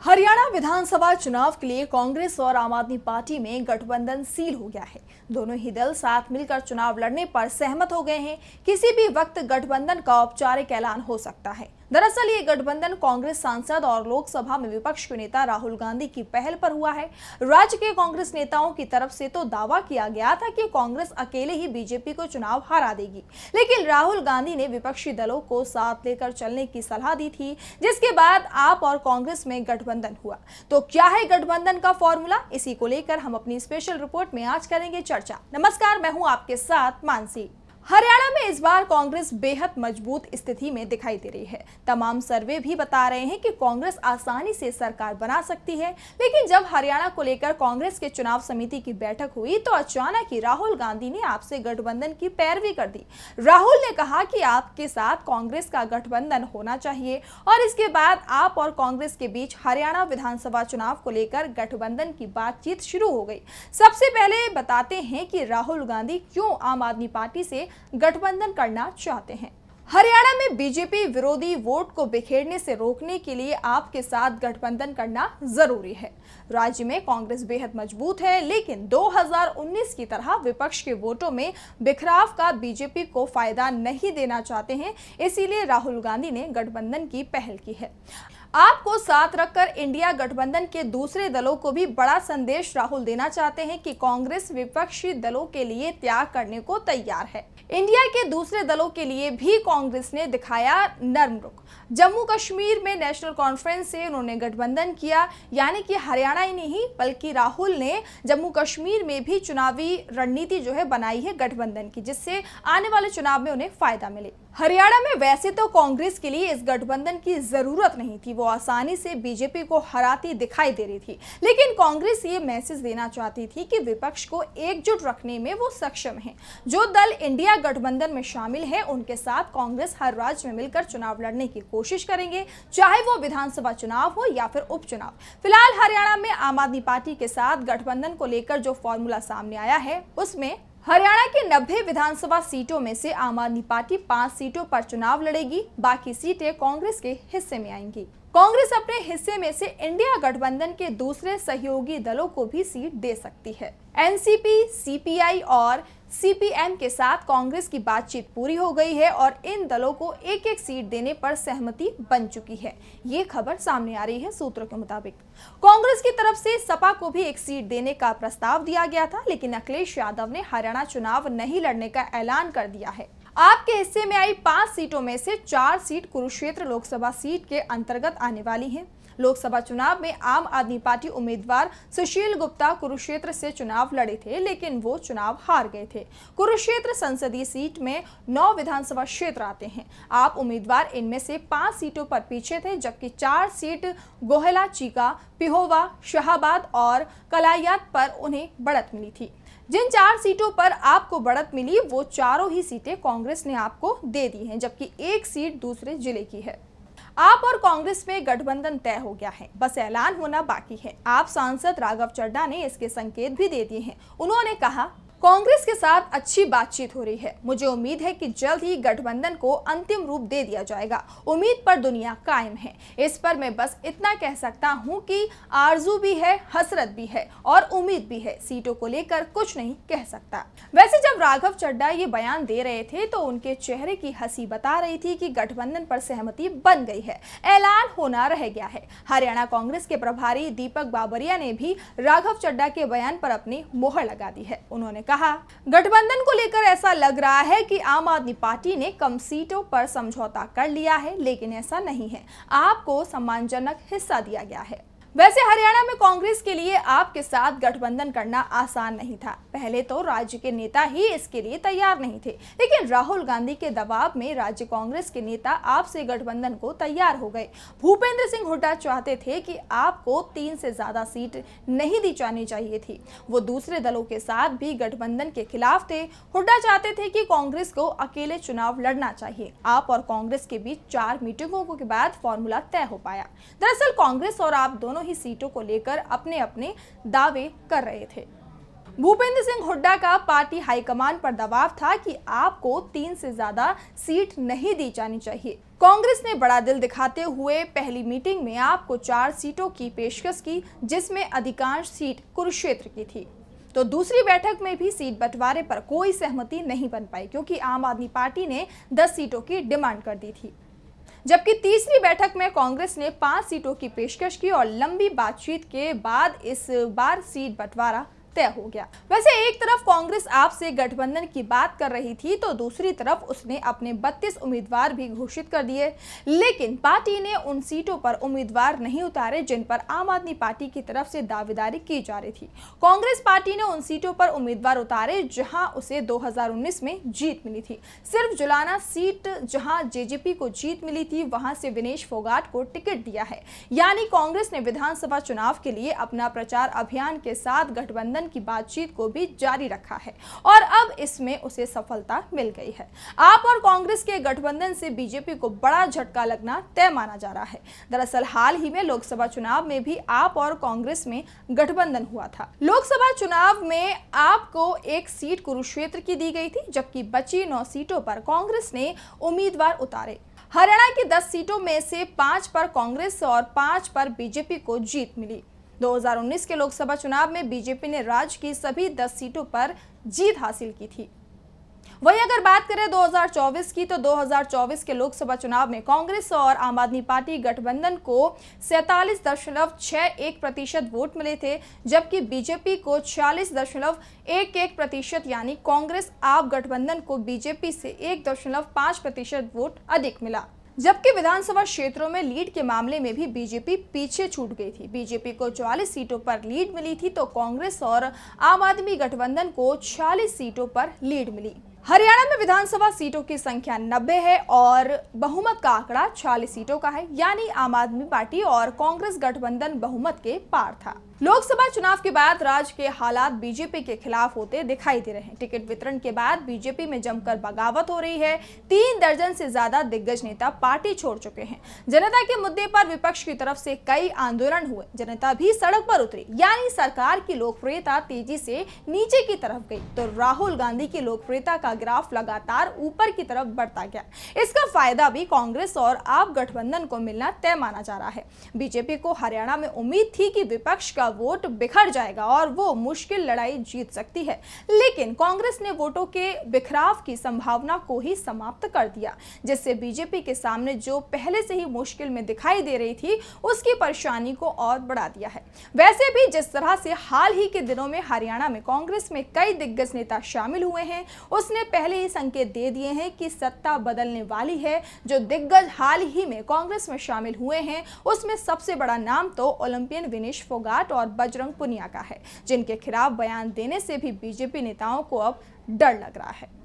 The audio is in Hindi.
हरियाणा विधानसभा चुनाव के लिए कांग्रेस और आम आदमी पार्टी में गठबंधन सील हो गया है। दोनों ही दल साथ मिलकर चुनाव लड़ने पर सहमत हो गए हैं। किसी भी वक्त गठबंधन का औपचारिक ऐलान हो सकता है। दरअसल ये गठबंधन कांग्रेस सांसद और लोकसभा में विपक्ष के नेता राहुल गांधी की पहल पर हुआ है। राज्य के कांग्रेस नेताओं की तरफ से तो दावा किया गया था कि कांग्रेस अकेले ही बीजेपी को चुनाव हरा देगी, लेकिन राहुल गांधी ने विपक्षी दलों को साथ लेकर चलने की सलाह दी थी, जिसके बाद आप और कांग्रेस में गठबंधन हुआ। तो क्या है गठबंधन का फॉर्मूला, इसी को लेकर हम अपनी स्पेशल रिपोर्ट में आज करेंगे चर्चा। नमस्कार, मैं हूं आपके साथ मानसी। हरियाणा में इस बार कांग्रेस बेहद मजबूत स्थिति में दिखाई दे रही है। तमाम सर्वे भी बता रहे हैं कि कांग्रेस आसानी से सरकार बना सकती है, लेकिन जब हरियाणा को लेकर कांग्रेस के चुनाव समिति की बैठक हुई तो अचानक ही राहुल गांधी ने आपसे गठबंधन की पैरवी कर दी। राहुल ने कहा कि आपके साथ कांग्रेस का गठबंधन होना चाहिए और इसके बाद आप और कांग्रेस के बीच हरियाणा विधानसभा चुनाव को लेकर गठबंधन की बातचीत शुरू हो गई। सबसे पहले बताते हैं कि राहुल गांधी क्यों आम आदमी पार्टी से गठबंधन करना चाहते हैं। हरियाणा में बीजेपी विरोधी वोट को बिखेरने से रोकने के लिए आपके साथ गठबंधन करना जरूरी है। राज्य में कांग्रेस बेहद मजबूत है, लेकिन 2019 की तरह विपक्ष के वोटों में बिखराव का बीजेपी को फायदा नहीं देना चाहते हैं, इसीलिए राहुल गांधी ने गठबंधन की पहल की है। आपको साथ रखकर इंडिया गठबंधन के दूसरे दलों को भी बड़ा संदेश राहुल देना चाहते हैं कि कांग्रेस विपक्षी दलों के लिए त्याग करने को तैयार है। इंडिया के दूसरे दलों के लिए भी कांग्रेस ने दिखाया नर्म रुख। जम्मू कश्मीर में नेशनल कॉन्फ्रेंस से उन्होंने गठबंधन किया, यानी कि हरियाणा ही नहीं बल्कि राहुल ने जम्मू कश्मीर में भी चुनावी रणनीति जो है बनाई है गठबंधन की, जिससे आने वाले चुनाव में उन्हें फायदा मिले। हरियाणा में वैसे तो कांग्रेस के लिए इस गठबंधन की जरूरत नहीं थी, वो आसानी से बीजेपी को हराती दिखाई दे रही थी, लेकिन कांग्रेस ये मैसेज देना चाहती थी कि विपक्ष को एकजुट रखने में वो सक्षम है। जो दल इंडिया गठबंधन में शामिल है उनके साथ कांग्रेस हर राज्य में मिलकर चुनाव लड़ने की कोशिश करेंगे, चाहे वो विधानसभा चुनाव हो या फिर उपचुनाव। फिलहाल हरियाणा में आम आदमी पार्टी के साथ गठबंधन को लेकर जो फॉर्मूला सामने आया है उसमें हरियाणा की 90 विधानसभा सीटों में से आम आदमी पार्टी 5 सीटों पर चुनाव लड़ेगी, बाकी सीटें कांग्रेस के हिस्से में आएंगी। कांग्रेस अपने हिस्से में से इंडिया गठबंधन के दूसरे सहयोगी दलों को भी सीट दे सकती है। एनसीपी, सीपीआई और सीपीएम के साथ कांग्रेस की बातचीत पूरी हो गई है और इन दलों को एक एक सीट देने पर सहमति बन चुकी है। ये खबर सामने आ रही है सूत्रों के मुताबिक। कांग्रेस की तरफ से सपा को भी एक सीट देने का प्रस्ताव दिया गया था, लेकिन अखिलेश यादव ने हरियाणा चुनाव नहीं लड़ने का ऐलान कर दिया है। आपके हिस्से में आई 5 सीटों में से 4 सीट कुरुक्षेत्र लोकसभा सीट के अंतर्गत आने वाली हैं। लोकसभा चुनाव में आम आदमी पार्टी उम्मीदवार सुशील गुप्ता कुरुक्षेत्र से चुनाव लड़े थे, लेकिन वो चुनाव हार गए थे। कुरुक्षेत्र संसदीय सीट में 9 विधानसभा क्षेत्र आते हैं। आप उम्मीदवार इनमें से 5 सीटों पर पीछे थे, जबकि 4 सीट गोहला, चीका, पिहोवा, शाहबाद और कलायात पर उन्हें बढ़त मिली थी। जिन 4 सीटों पर आपको बढ़त मिली वो चारों ही सीटें कांग्रेस ने आपको दे दी हैं, जबकि एक सीट दूसरे जिले की है। आप और कांग्रेस में गठबंधन तय हो गया है, बस ऐलान होना बाकी है। आप सांसद राघव चड्ढा ने इसके संकेत भी दे दिए हैं। उन्होंने कहा, कांग्रेस के साथ अच्छी बातचीत हो रही है। मुझे उम्मीद है कि जल्द ही गठबंधन को अंतिम रूप दे दिया जाएगा। उम्मीद पर दुनिया कायम है। इस पर मैं बस इतना कह सकता हूं कि आरजू भी है, हसरत भी है और उम्मीद भी है। सीटों को लेकर कुछ नहीं कह सकता। वैसे जब राघव चड्ढा ये बयान दे रहे थे तो उनके चेहरे की हंसी बता रही थी कि गठबंधन पर सहमति बन गई है, ऐलान होना रह गया है। हरियाणा कांग्रेस के प्रभारी दीपक बाबरिया ने भी राघव चड्ढा के बयान पर अपनी मोहर लगा दी है। उन्होंने कहा, गठबंधन को लेकर ऐसा लग रहा है कि आम आदमी पार्टी ने कम सीटों पर समझौता कर लिया है, लेकिन ऐसा नहीं है। आपको सम्मानजनक हिस्सा दिया गया है। वैसे हरियाणा में कांग्रेस के लिए आपके साथ गठबंधन करना आसान नहीं था। पहले तो राज्य के नेता ही इसके लिए तैयार नहीं थे, लेकिन राहुल गांधी के दबाव में राज्य कांग्रेस के नेता आपसे गठबंधन को तैयार हो गए। भूपेंद्र सिंह हुड्डा चाहते थे कि आपको 3 से ज्यादा सीट नहीं दी जानी चाहिए थी। वो दूसरे दलों के साथ भी गठबंधन के खिलाफ थे। हुड्डा चाहते थे कि कांग्रेस को अकेले चुनाव लड़ना चाहिए। आप और कांग्रेस के बीच 4 मीटिंगों के बाद फॉर्मूला तय हो पाया। दरअसल कांग्रेस और आप दोनों ही सीटों को लेकर अपने अपने दावे कर रहे थे। भूपेंद्र सिंह हुड्डा का पार्टी हाईकमान पर दबाव था कि आपको 3 से ज्यादा सीट नहीं दी जानी चाहिए। कांग्रेस ने बड़ा दिल दिखाते हुए पहली मीटिंग में आपको 4 सीटों की पेशकश की, जिसमें अधिकांश सीट कुरुक्षेत्र की थी। तो दूसरी बैठक में भी सीट बंटवारे पर कोई सहमति नहीं बन पाई, क्योंकि आम आदमी पार्टी ने 10 सीटों की डिमांड कर दी थी। जबकि तीसरी बैठक में कांग्रेस ने 5 सीटों की पेशकश की और लंबी बातचीत के बाद इस बार सीट बंटवारा तय हो गया। वैसे एक तरफ कांग्रेस आपसे गठबंधन की बात कर रही थी, तो दूसरी तरफ उसने अपने 32 उम्मीदवार भी घोषित कर दिए, लेकिन पार्टी ने उन सीटों पर उम्मीदवार नहीं उतारे जिन पर आम आदमी पार्टी की तरफ से दावेदारी की जा रही थी। कांग्रेस पार्टी ने उन सीटों पर उम्मीदवार उतारे जहां उसे 2019 में जीत मिली थी। सिर्फ जुलाना सीट जहां जेजेपी को जीत मिली थी, वहां से विनेश फोगाट को टिकट दिया है। यानी कांग्रेस ने विधानसभा चुनाव के लिए अपना प्रचार अभियान के साथ गठबंधन की बातचीत को भी जारी रखा है और अब इसमें उसे सफलता मिल गई है। आप और कांग्रेस के गठबंधन से बीजेपी को बड़ा झटका लगना तय माना जा रहा है। दरअसल हाल ही में लोकसभा चुनाव में भी आप और कांग्रेस में गठबंधन हुआ था। लोकसभा चुनाव में आपको 1 सीट कुरुक्षेत्र की दी गई थी, जबकि बची 9 सीटों पर कांग्रेस ने उम्मीदवार उतारे। हरियाणा की 10 सीटों में से 5 पर कांग्रेस और 5 पर बीजेपी को जीत मिली। 2019 के लोकसभा चुनाव में बीजेपी ने राज्य की सभी 10 सीटों पर जीत हासिल की थी। वहीं अगर बात करें 2024 की, तो 2024 के लोकसभा चुनाव में कांग्रेस और आम आदमी पार्टी गठबंधन को 47.61% वोट मिले थे, जबकि बीजेपी को 46.11%, यानी कांग्रेस आप गठबंधन को बीजेपी से 1.5% वोट अधिक मिला। जबकि विधानसभा क्षेत्रों में लीड के मामले में भी बीजेपी पीछे छूट गई थी। बीजेपी को 44 सीटों पर लीड मिली थी, तो कांग्रेस और आम आदमी गठबंधन को 46 सीटों पर लीड मिली। हरियाणा में विधानसभा सीटों की संख्या 90 है और बहुमत का आंकड़ा 46 सीटों का है, यानी आम आदमी पार्टी और कांग्रेस गठबंधन बहुमत के पार था। लोकसभा चुनाव के बाद राज्य के हालात बीजेपी के खिलाफ होते दिखाई दे रहे हैं। टिकट वितरण के बाद बीजेपी में जमकर बगावत हो रही है। 3 दर्जन से ज्यादा दिग्गज नेता पार्टी छोड़ चुके हैं। जनता के मुद्दे पर विपक्ष की तरफ से कई आंदोलन हुए, जनता भी सड़क पर उतरी, यानी सरकार की लोकप्रियता तेजी से नीचे की तरफ गई। तो राहुल गांधी की लोकप्रियता का ग्राफ लगातार ऊपर की तरफ बढ़ता गया। इसका फायदा भी कांग्रेस और आप गठबंधन को मिलना तय माना जा रहा है। बीजेपी को हरियाणा में उम्मीद थी कि विपक्ष का वोट बिखर जाएगा और वो मुश्किल लड़ाई जीत सकती है, लेकिन कांग्रेस ने वोटों के बिखराव की संभावना को ही समाप्त कर दिया, जिससे बीजेपी के सामने जो पहले से ही मुश्किल में दिखाई दे रही थी, उसकी परेशानी को और बढ़ा दिया है। वैसे भी जिस तरह से हाल ही के दिनों में हरियाणा में कांग्रेस में कई दिग्गज नेता शामिल हुए हैं, उसने पहले ही संकेत दे दिए हैं कि सत्ता बदलने वाली है। जो दिग्गज हाल ही में कांग्रेस में शामिल हुए हैं, उसमें सबसे बड़ा नाम तो ओलंपियन विनेश फोगाट और बजरंग पुनिया का है, जिनके खिलाफ बयान देने से भी बीजेपी नेताओं को अब डर लग रहा है।